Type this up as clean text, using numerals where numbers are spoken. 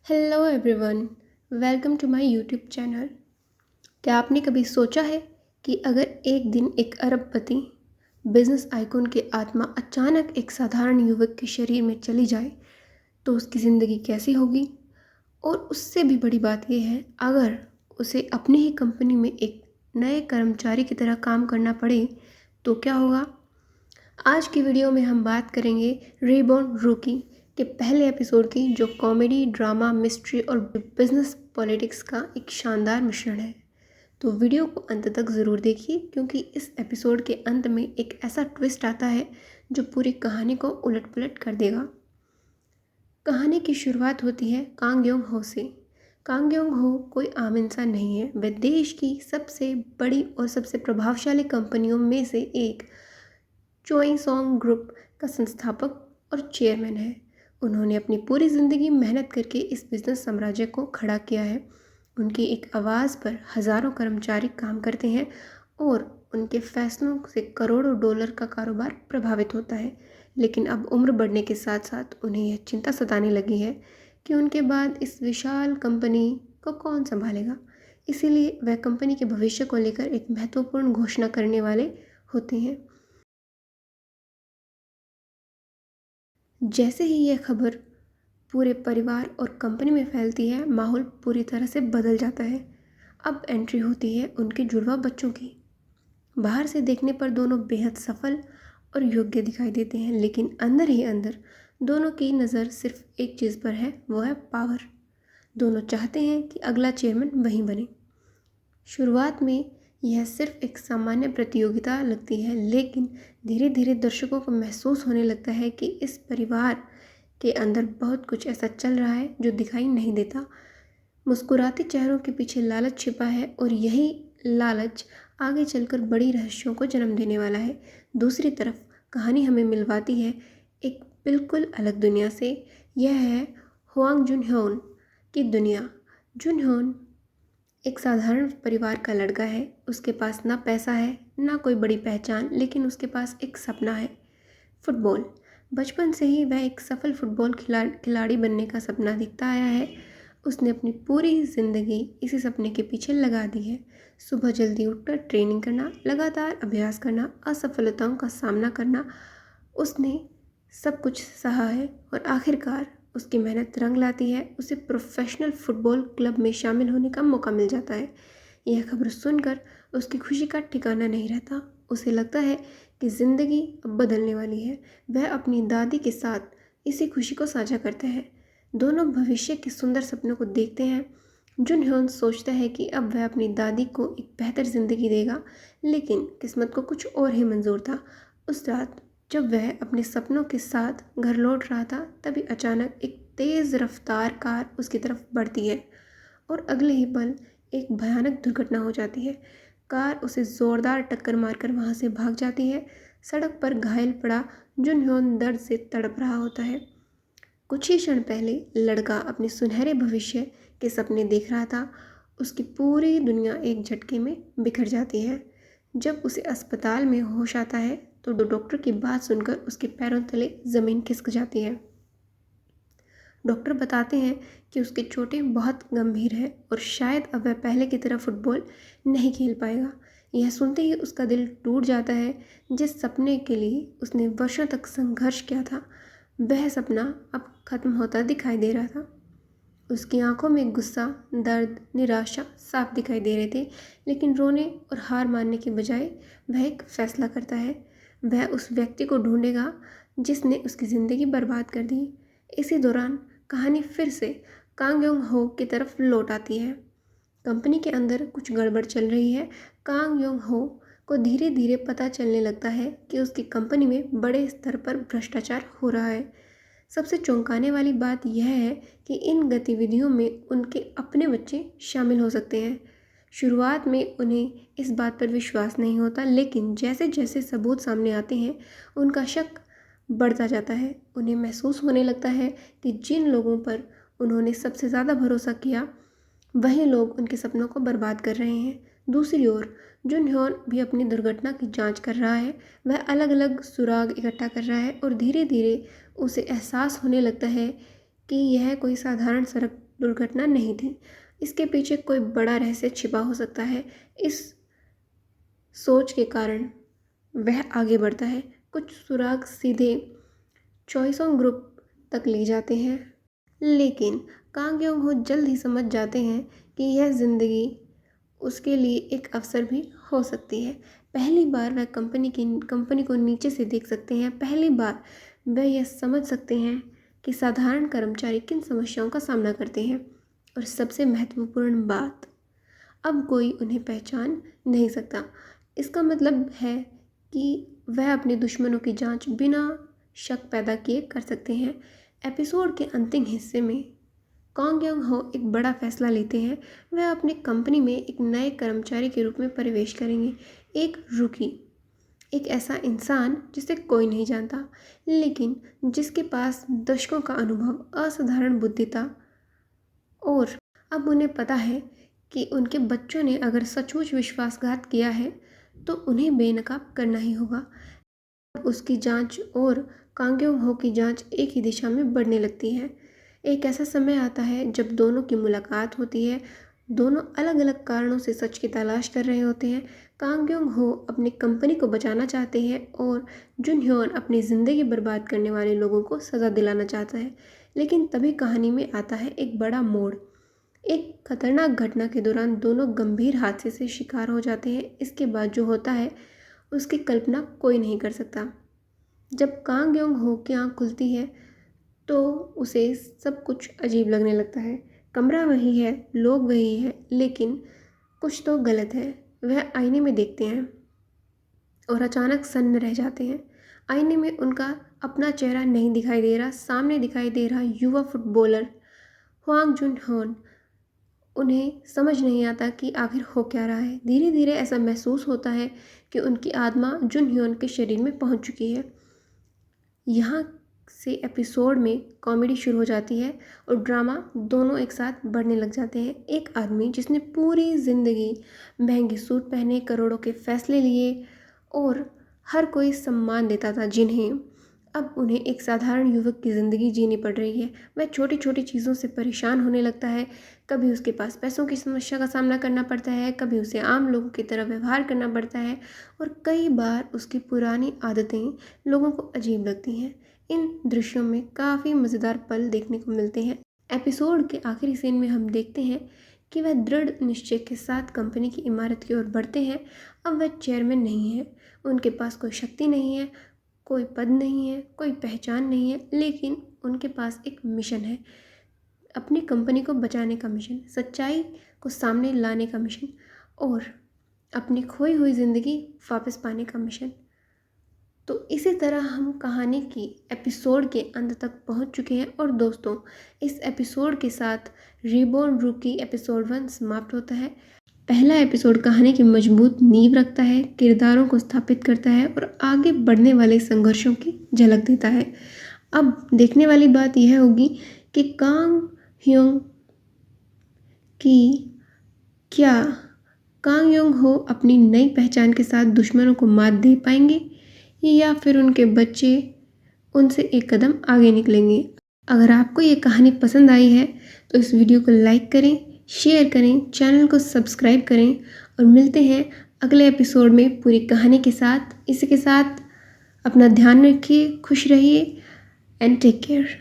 Hello everyone, welcome to my YouTube channel. क्या आपने कभी सोचा है कि अगर एक दिन एक अरबपति बिजनेस आइकॉन की आत्मा अचानक एक साधारण युवक के शरीर में चली जाए तो उसकी ज़िंदगी कैसी होगी? और उससे भी बड़ी बात यह है, अगर उसे अपनी ही कंपनी में एक नए कर्मचारी की तरह काम करना पड़े तो क्या होगा? आज की वीडियो में हम बात करेंगे रीबॉर्न रूकी के पहले एपिसोड की, जो कॉमेडी, ड्रामा, मिस्ट्री और बिजनेस पॉलिटिक्स का एक शानदार मिश्रण है। तो वीडियो को अंत तक ज़रूर देखिए, क्योंकि इस एपिसोड के अंत में एक ऐसा ट्विस्ट आता है जो पूरी कहानी को उलट-पुलट कर देगा। कहानी की शुरुआत होती है कांग योंग हो से। कांग योंग हो कोई आम इंसान नहीं है, वह देश की सबसे बड़ी और सबसे प्रभावशाली कंपनियों में से एक चोइसोंग ग्रुप का संस्थापक और चेयरमैन है। उन्होंने अपनी पूरी ज़िंदगी मेहनत करके इस बिज़नेस साम्राज्य को खड़ा किया है। उनकी एक आवाज़ पर हज़ारों कर्मचारी काम करते हैं और उनके फैसलों से करोड़ों डॉलर का कारोबार प्रभावित होता है। लेकिन अब उम्र बढ़ने के साथ साथ उन्हें यह चिंता सताने लगी है कि उनके बाद इस विशाल कंपनी को कौन संभालेगा। इसीलिए वह कंपनी के भविष्य को लेकर एक महत्वपूर्ण घोषणा करने वाले होते हैं। जैसे ही यह खबर पूरे परिवार और कंपनी में फैलती है, माहौल पूरी तरह से बदल जाता है। अब एंट्री होती है उनके जुड़वा बच्चों की। बाहर से देखने पर दोनों बेहद सफल और योग्य दिखाई देते हैं, लेकिन अंदर ही अंदर दोनों की नज़र सिर्फ एक चीज़ पर है, वो है पावर। दोनों चाहते हैं कि अगला चेयरमैन वही बने। शुरुआत में यह सिर्फ एक सामान्य प्रतियोगिता लगती है, लेकिन धीरे धीरे दर्शकों को महसूस होने लगता है कि इस परिवार के अंदर बहुत कुछ ऐसा चल रहा है जो दिखाई नहीं देता। मुस्कुराते चेहरों के पीछे लालच छिपा है, और यही लालच आगे चलकर बड़ी रहस्यों को जन्म देने वाला है। दूसरी तरफ कहानी हमें मिलवाती है एक बिल्कुल अलग दुनिया से। यह है हुआंग जुन ह्योन की दुनिया। जुन ह्योन एक साधारण परिवार का लड़का है। उसके पास ना पैसा है, ना कोई बड़ी पहचान, लेकिन उसके पास एक सपना है, फुटबॉल। बचपन से ही वह एक सफल फुटबॉल खिलाड़ी बनने का सपना देखता आया है। उसने अपनी पूरी ज़िंदगी इसी सपने के पीछे लगा दी है। सुबह जल्दी उठकर ट्रेनिंग करना, लगातार अभ्यास करना, असफलताओं का सामना करना, उसने सब कुछ सहा है और आखिरकार उसकी मेहनत रंग लाती है। उसे प्रोफेशनल फुटबॉल क्लब में शामिल होने का मौका मिल जाता है। यह खबर सुनकर उसकी खुशी का ठिकाना नहीं रहता। उसे लगता है कि ज़िंदगी अब बदलने वाली है। वह अपनी दादी के साथ इसी खुशी को साझा करता है। दोनों भविष्य के सुंदर सपनों को देखते हैं। जुन ह्योन सोचता है कि अब वह अपनी दादी को एक बेहतर ज़िंदगी देगा, लेकिन किस्मत को कुछ और ही मंजूर था। उस रात जब वह अपने सपनों के साथ घर लौट रहा था, तभी अचानक एक तेज़ रफ्तार कार उसकी तरफ बढ़ती है और अगले ही पल एक भयानक दुर्घटना हो जाती है। कार उसे ज़ोरदार टक्कर मारकर वहाँ से भाग जाती है। सड़क पर घायल पड़ा जुन ह्योन दर्द से तड़प रहा होता है। कुछ ही क्षण पहले लड़का अपने सुनहरे भविष्य के सपने देख रहा था। उसकी पूरी दुनिया एक झटके में बिखर जाती है। जब उसे अस्पताल में होश आता है तो डॉक्टर की बात सुनकर उसके पैरों तले ज़मीन खिसक जाती है। डॉक्टर बताते हैं कि उसकी चोटें बहुत गंभीर हैं और शायद अब वह पहले की तरह फुटबॉल नहीं खेल पाएगा। यह सुनते ही उसका दिल टूट जाता है। जिस सपने के लिए उसने वर्षों तक संघर्ष किया था, वह सपना अब खत्म होता दिखाई दे रहा था। उसकी आंखों में गुस्सा, दर्द, निराशा साफ दिखाई दे रहे थे, लेकिन रोने और हार मानने के बजाय वह एक फैसला करता है। वह उस व्यक्ति को ढूंढेगा जिसने उसकी ज़िंदगी बर्बाद कर दी। इसी दौरान कहानी फिर से कांग योंग हो की तरफ लौट आती है। कंपनी के अंदर कुछ गड़बड़ चल रही है। कांग योंग हो को धीरे धीरे पता चलने लगता है कि उसकी कंपनी में बड़े स्तर पर भ्रष्टाचार हो रहा है। सबसे चौंकाने वाली बात यह है कि इन गतिविधियों में उनके अपने बच्चे शामिल हो सकते हैं। शुरुआत में उन्हें इस बात पर विश्वास नहीं होता, लेकिन जैसे जैसे सबूत सामने आते हैं उनका शक बढ़ता जाता है। उन्हें महसूस होने लगता है कि जिन लोगों पर उन्होंने सबसे ज़्यादा भरोसा किया, वही लोग उनके सपनों को बर्बाद कर रहे हैं। दूसरी ओर जुन ह्योन भी अपनी दुर्घटना की जांच कर रहा है। वह अलग अलग सुराग इकट्ठा कर रहा है और धीरे धीरे उसे एहसास होने लगता है कि यह कोई साधारण सड़क दुर्घटना नहीं थी। इसके पीछे कोई बड़ा रहस्य छिपा हो सकता है। इस सोच के कारण वह आगे बढ़ता है। कुछ सुराग सीधे चॉइसोंग ग्रुप तक ले जाते हैं, लेकिन कांग योंग हो जल्द ही समझ जाते हैं कि यह ज़िंदगी उसके लिए एक अवसर भी हो सकती है। पहली बार वह कंपनी को नीचे से देख सकते हैं। पहली बार वह यह समझ सकते हैं कि साधारण कर्मचारी किन समस्याओं का सामना करते हैं। और सबसे महत्वपूर्ण बात, अब कोई उन्हें पहचान नहीं सकता। इसका मतलब है कि वह अपने दुश्मनों की जांच बिना शक पैदा किए कर सकते हैं। एपिसोड के अंतिम हिस्से में कांग योंग हो एक बड़ा फैसला लेते हैं। वह अपनी कंपनी में एक नए कर्मचारी के रूप में प्रवेश करेंगे। एक रूकी, एक ऐसा इंसान जिसे कोई नहीं जानता, लेकिन जिसके पास दशकों का अनुभव, असाधारण बुद्धि था। और अब उन्हें पता है कि उनके बच्चों ने अगर सचमुच विश्वासघात किया है तो उन्हें बेनकाब करना ही होगा। उसकी जांच और कांग योंग हो की जांच एक ही दिशा में बढ़ने लगती है। एक ऐसा समय आता है जब दोनों की मुलाकात होती है। दोनों अलग अलग कारणों से सच की तलाश कर रहे होते हैं। कांग योंग हो अपनी कंपनी को बचाना चाहते हैं और जुन ह्योन अपनी ज़िंदगी बर्बाद करने वाले लोगों को सज़ा दिलाना चाहता है। लेकिन तभी कहानी में आता है एक बड़ा मोड़। एक खतरनाक घटना के दौरान दोनों गंभीर हादसे से शिकार हो जाते हैं। इसके बाद जो होता है उसकी कल्पना कोई नहीं कर सकता। जब कांग योंग हो की आँख खुलती है तो उसे सब कुछ अजीब लगने लगता है। कमरा वही है, लोग वही है, लेकिन कुछ तो गलत है। वह आईने में देखते हैं और अचानक सन्न रह जाते हैं। आईने में उनका अपना चेहरा नहीं दिखाई दे रहा। सामने दिखाई दे रहा युवा फुटबॉलर ह्वांग जुन होन। उन्हें समझ नहीं आता कि आखिर हो क्या रहा है। धीरे धीरे ऐसा महसूस होता है कि उनकी आत्मा जुन ह्योन के शरीर में पहुंच चुकी है। यहाँ से एपिसोड में कॉमेडी शुरू हो जाती है और ड्रामा दोनों एक साथ बढ़ने लग जाते हैं। एक आदमी जिसने पूरी ज़िंदगी महंगे सूट पहने, करोड़ों के फैसले लिए और हर कोई सम्मान देता था, जिन्हें अब उन्हें एक साधारण युवक की ज़िंदगी जीनी पड़ रही है। वह छोटी छोटी चीज़ों से परेशान होने लगता है। कभी उसके पास पैसों की समस्या का सामना करना पड़ता है, कभी उसे आम लोगों की तरह व्यवहार करना पड़ता है और कई बार उसकी पुरानी आदतें लोगों को अजीब लगती हैं। इन दृश्यों में काफ़ी मज़ेदार पल देखने को मिलते हैं। एपिसोड के आखिरी सीन में हम देखते हैं कि वह दृढ़ निश्चय के साथ कंपनी की इमारत की ओर बढ़ते हैं। अब वह चेयरमैन नहीं है, उनके पास कोई शक्ति नहीं है, कोई पद नहीं है, कोई पहचान नहीं है, लेकिन उनके पास एक मिशन है। अपनी कंपनी को बचाने का मिशन, सच्चाई को सामने लाने का मिशन और अपनी खोई हुई ज़िंदगी वापस पाने का मिशन। तो इसी तरह हम कहानी की एपिसोड के अंत तक पहुंच चुके हैं। और दोस्तों, इस एपिसोड के साथ रीबॉर्न रूकी एपिसोड 1 समाप्त होता है। पहला एपिसोड कहानी की मजबूत नींव रखता है, किरदारों को स्थापित करता है और आगे बढ़ने वाले संघर्षों की झलक देता है। अब देखने वाली बात यह होगी कि कांग ह्योंग की क्या कांग योंग हो अपनी नई पहचान के साथ दुश्मनों को मात दे पाएंगे या फिर उनके बच्चे उनसे एक कदम आगे निकलेंगे। अगर आपको ये कहानी पसंद आई है तो इस वीडियो को लाइक करें, शेयर करें, चैनल को सब्सक्राइब करें और मिलते हैं अगले एपिसोड में पूरी कहानी के साथ। इसी के साथ अपना ध्यान रखिए, खुश रहिए एंड टेक केयर।